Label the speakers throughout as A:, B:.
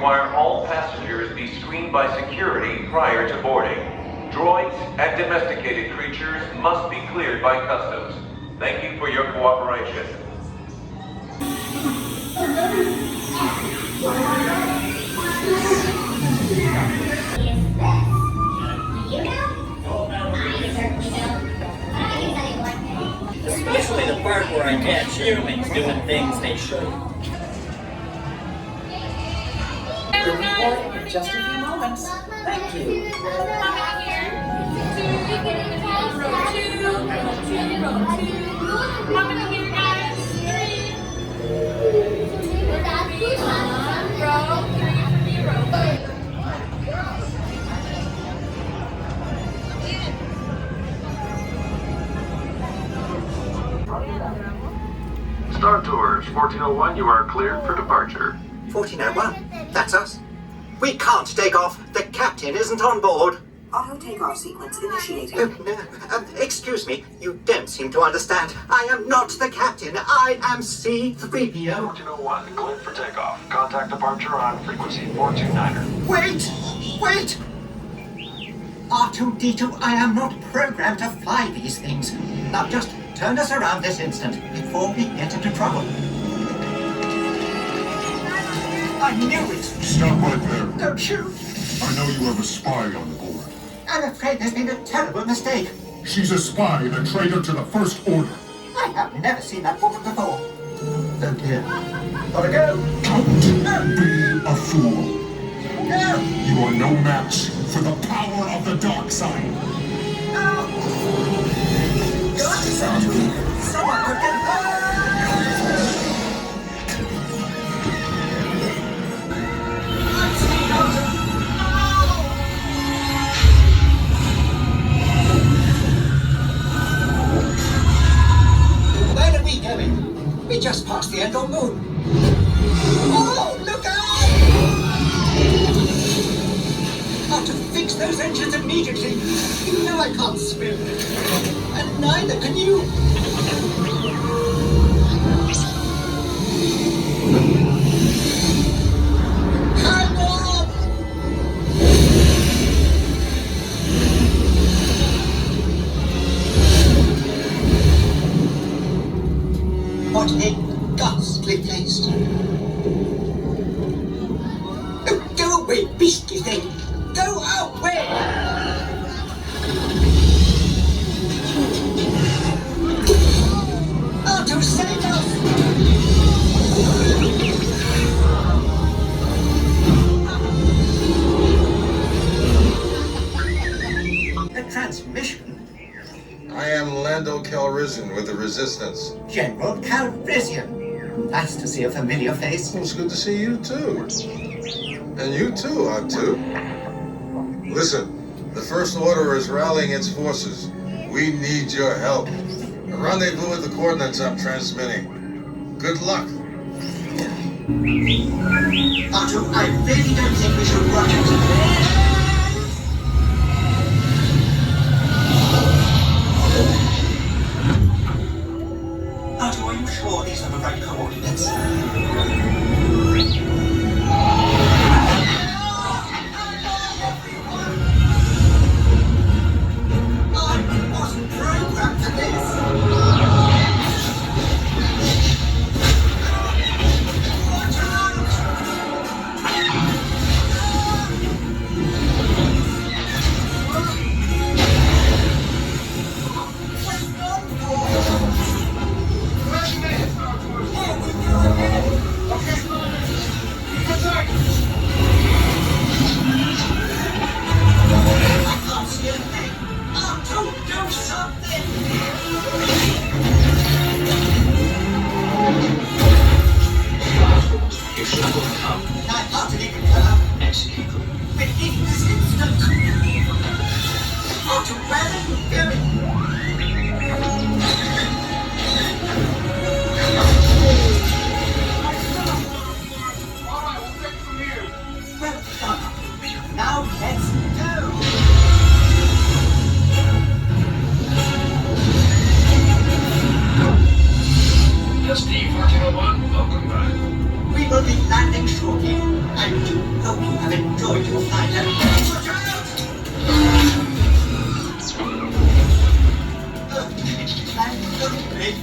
A: require all passengers be screened by security prior to boarding. Droids and domesticated creatures must be cleared by customs. Thank you for your cooperation.
B: Especially the part where I catch humans doing things they shouldn't.
C: The report in just a few moments. Thank you.
D: Star Tours, 1401, you are cleared for departure.
E: 1401? That's us. We can't take off. The captain isn't on board.
C: Auto takeoff sequence initiated.
E: Excuse me. You don't seem to understand. I am not the captain. I am C-3PO.
D: 1401, cleared for takeoff. Contact departure on frequency 429er.
E: Wait! R2-D2, I am not programmed to fly these things. Now just turn us around this instant before we get into trouble. I knew it!
F: Stop right there.
E: Don't shoot!
F: I know you have a spy on board.
E: I'm afraid there's been a terrible mistake.
F: She's a spy and a traitor to the First Order.
E: I have never seen that woman before. Oh dear. Gotta go.
F: Don't be a fool.
E: No!
F: You are no match for the power of the dark side.
E: No! God, someone could get hurt! Where are we going? We just passed the Endor moon. Oh, look out! Got to fix those engines immediately. You know I can't swim. And neither can you. Come on! What a ghastly place. Oh, go away, beastly thing! Go away! Otto, save us! The transmission?
G: I am Lando Calrissian with the Resistance.
E: General Calrissian. Nice to see a familiar face.
G: Well, it's good to see you too. And you too, R2. Listen, the First Order is rallying its forces. We need your help. A rendezvous with the coordinates I'm transmitting. Good luck.
E: Otto, I really don't think we should rush it. Otto, are you sure these are the right coordinates? I wasn't programmed for this. Watch out! going to find out. Watch out!
F: Hey,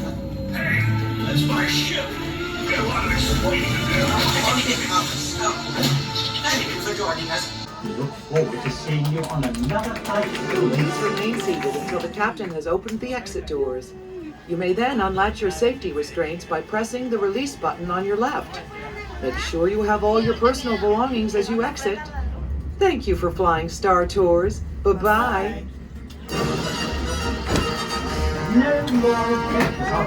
F: that's my ship. You've got a lot of explaining to do.
E: Thank you for joining us.
H: We look forward to seeing you on another flight soon.
C: Please remain seated until the captain has opened the exit doors. You may then unlatch your safety restraints by pressing the release button on your left. Make sure you have all your personal belongings as you exit. Thank you for flying Star Tours. Bye-bye.
H: No more